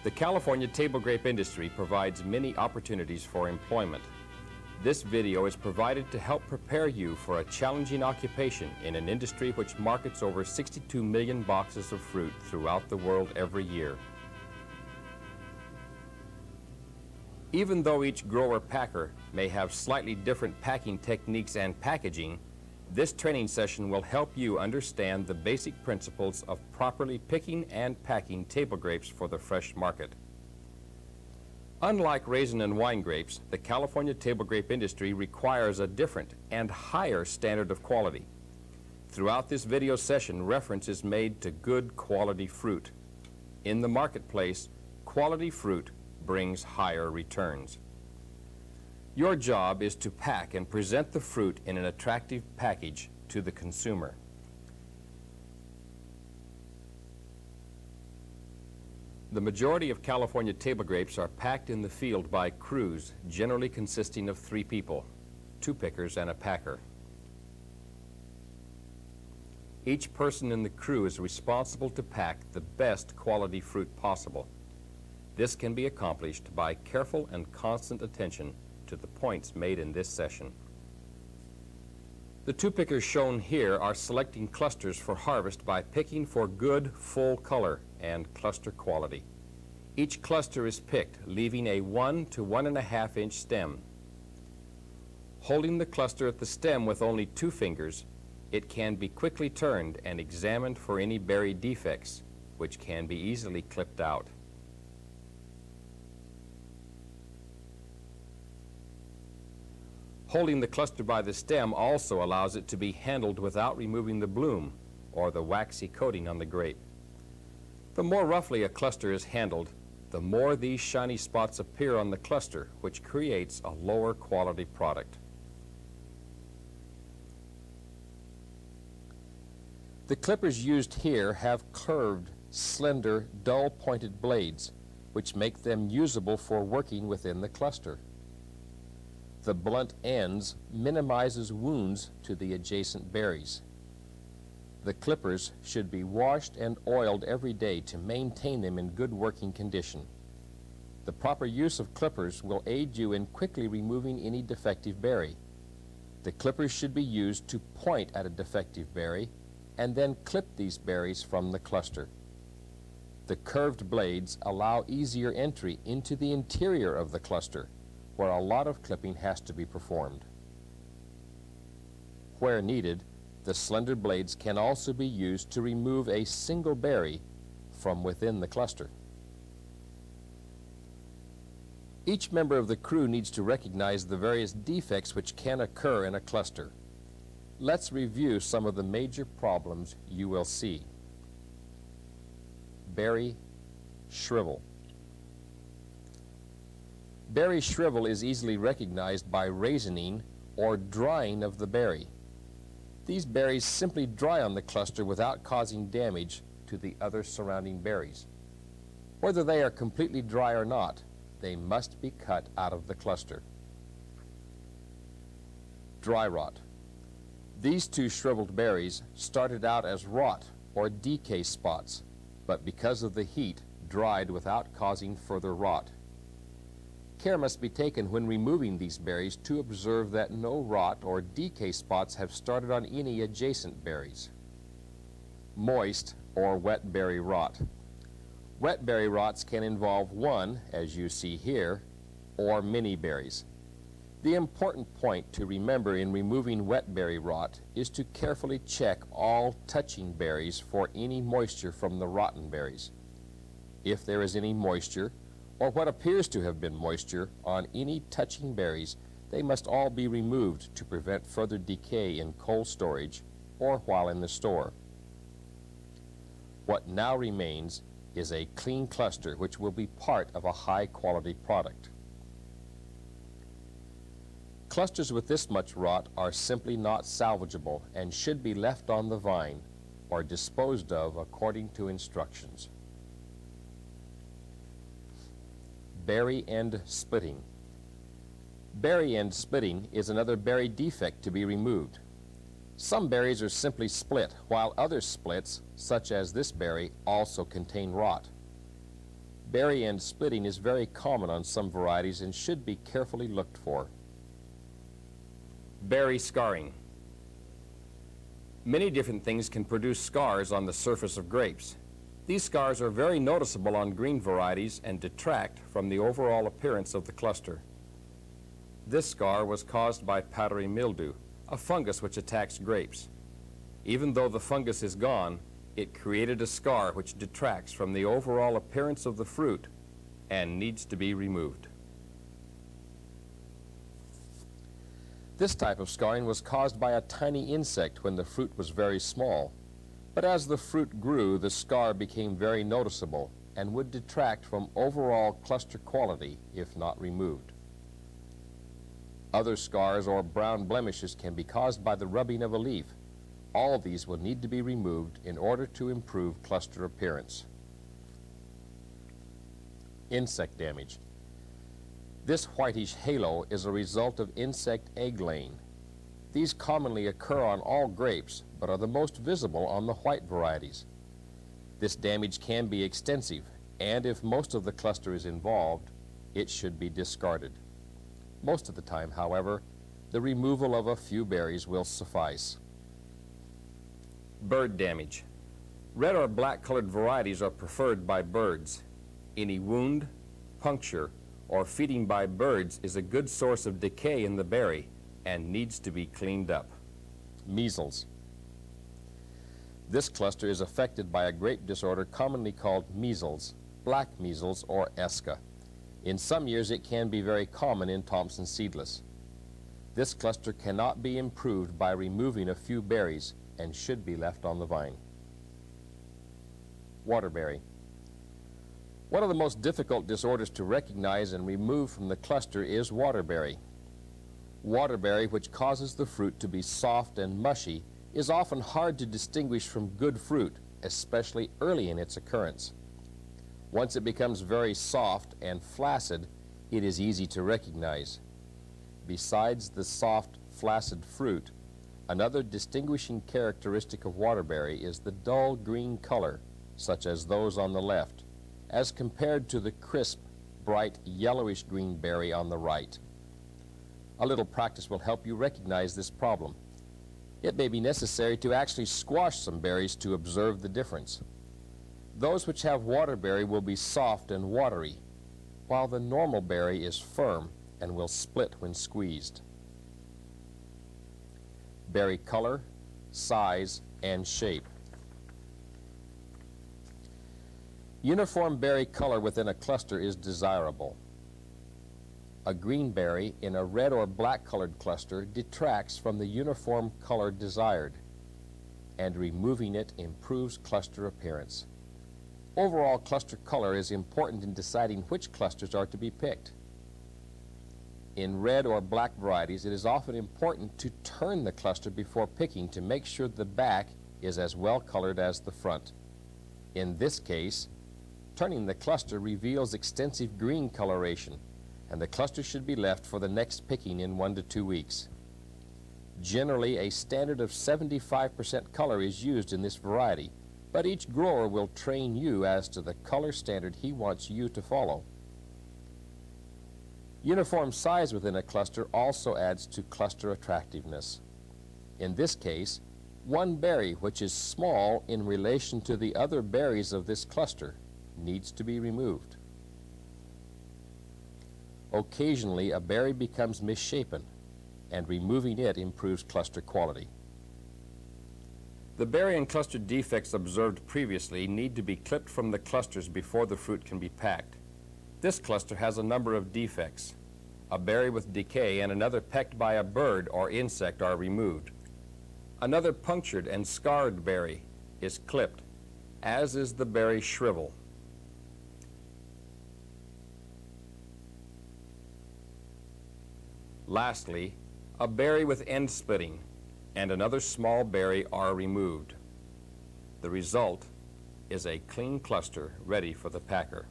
The California table grape industry provides many opportunities for employment. This video is provided to help prepare you for a challenging occupation in an industry which markets over 62 million boxes of fruit throughout the world every year. Even though each grower-packer may have slightly different packing techniques and packaging, this training session will help you understand the basic principles of properly picking and packing table grapes for the fresh market. Unlike raisin and wine grapes, the California table grape industry requires a different and higher standard of quality. Throughout this video session, reference is made to good quality fruit. In the marketplace, quality fruit brings higher returns. Your job is to pack and present the fruit in an attractive package to the consumer. The majority of California table grapes are packed in the field by crews, generally consisting of 3 people, 2 pickers and a packer. Each person in the crew is responsible to pack the best quality fruit possible. This can be accomplished by careful and constant attention to the points made in this session. The 2 pickers shown here are selecting clusters for harvest by picking for good full color and cluster quality. Each cluster is picked, leaving a 1 to 1.5 inch stem. Holding the cluster at the stem with only 2 fingers, it can be quickly turned and examined for any berry defects, which can be easily clipped out. Holding the cluster by the stem also allows it to be handled without removing the bloom or the waxy coating on the grape. The more roughly a cluster is handled, the more these shiny spots appear on the cluster, which creates a lower quality product. The clippers used here have curved, slender, dull-pointed blades, which make them usable for working within the cluster. The blunt ends minimizes wounds to the adjacent berries. The clippers should be washed and oiled every day to maintain them in good working condition. The proper use of clippers will aid you in quickly removing any defective berry. The clippers should be used to point at a defective berry and then clip these berries from the cluster. The curved blades allow easier entry into the interior of the cluster, where a lot of clipping has to be performed. Where needed, the slender blades can also be used to remove a single berry from within the cluster. Each member of the crew needs to recognize the various defects which can occur in a cluster. Let's review some of the major problems you will see. Berry shrivel. Berry shrivel is easily recognized by raisining or drying of the berry. These berries simply dry on the cluster without causing damage to the other surrounding berries. Whether they are completely dry or not, they must be cut out of the cluster. Dry rot. These 2 shriveled berries started out as rot or decay spots, but because of the heat, dried without causing further rot. Care must be taken when removing these berries to observe that no rot or decay spots have started on any adjacent berries. Moist or wet berry rot. Wet berry rots can involve 1, as you see here, or many berries. The important point to remember in removing wet berry rot is to carefully check all touching berries for any moisture from the rotten berries. If there is any moisture, or what appears to have been moisture on any touching berries, they must all be removed to prevent further decay in cold storage or while in the store. What now remains is a clean cluster which will be part of a high-quality product. Clusters with this much rot are simply not salvageable and should be left on the vine or disposed of according to instructions. Berry end splitting. Berry end splitting is another berry defect to be removed. Some berries are simply split, while other splits, such as this berry, also contain rot. berry end splitting is very common on some varieties and should be carefully looked for. Berry scarring. Many different things can produce scars on the surface of grapes. These scars are very noticeable on green varieties and detract from the overall appearance of the cluster. This scar was caused by powdery mildew, a fungus which attacks grapes. Even though the fungus is gone, it created a scar which detracts from the overall appearance of the fruit and needs to be removed. This type of scarring was caused by a tiny insect when the fruit was very small. But as the fruit grew, the scar became very noticeable and would detract from overall cluster quality if not removed. Other scars or brown blemishes can be caused by the rubbing of a leaf. All these will need to be removed in order to improve cluster appearance. Insect damage. This whitish halo is a result of insect egg laying. These commonly occur on all grapes, but are the most visible on the white varieties. This damage can be extensive, and if most of the cluster is involved, it should be discarded. Most of the time, however, the removal of a few berries will suffice. Bird damage. Red or black-colored varieties are preferred by birds. Any wound, puncture, or feeding by birds is a good source of decay in the berry and needs to be cleaned up. Measles. This cluster is affected by a grape disorder commonly called measles, black measles, or esca. In some years it can be very common in Thompson seedless. This cluster cannot be improved by removing a few berries and should be left on the vine. Waterberry. One of the most difficult disorders to recognize and remove from the cluster is waterberry. Waterberry, which causes the fruit to be soft and mushy, is often hard to distinguish from good fruit, especially early in its occurrence. Once it becomes very soft and flaccid, it is easy to recognize. Besides the soft, flaccid fruit, another distinguishing characteristic of waterberry is the dull green color, such as those on the left, as compared to the crisp, bright yellowish green berry on the right. A little practice will help you recognize this problem. It may be necessary to actually squash some berries to observe the difference. Those which have waterberry will be soft and watery, while the normal berry is firm and will split when squeezed. Berry color, size, and shape. Uniform berry color within a cluster is desirable. A green berry in a red or black colored cluster detracts from the uniform color desired, and removing it improves cluster appearance. Overall cluster color is important in deciding which clusters are to be picked. In red or black varieties, it is often important to turn the cluster before picking to make sure the back is as well colored as the front. In this case, turning the cluster reveals extensive green coloration, and the cluster should be left for the next picking in 1 to 2 weeks. Generally, a standard of 75% color is used in this variety, but each grower will train you as to the color standard he wants you to follow. Uniform size within a cluster also adds to cluster attractiveness. In this case, one berry which is small in relation to the other berries of this cluster needs to be removed. Occasionally, a berry becomes misshapen, and removing it improves cluster quality. The berry and cluster defects observed previously need to be clipped from the clusters before the fruit can be packed. This cluster has a number of defects. A berry with decay and another pecked by a bird or insect are removed. Another punctured and scarred berry is clipped, as is the berry shrivel. Lastly, a berry with end splitting and another small berry are removed. The result is a clean cluster ready for the packer.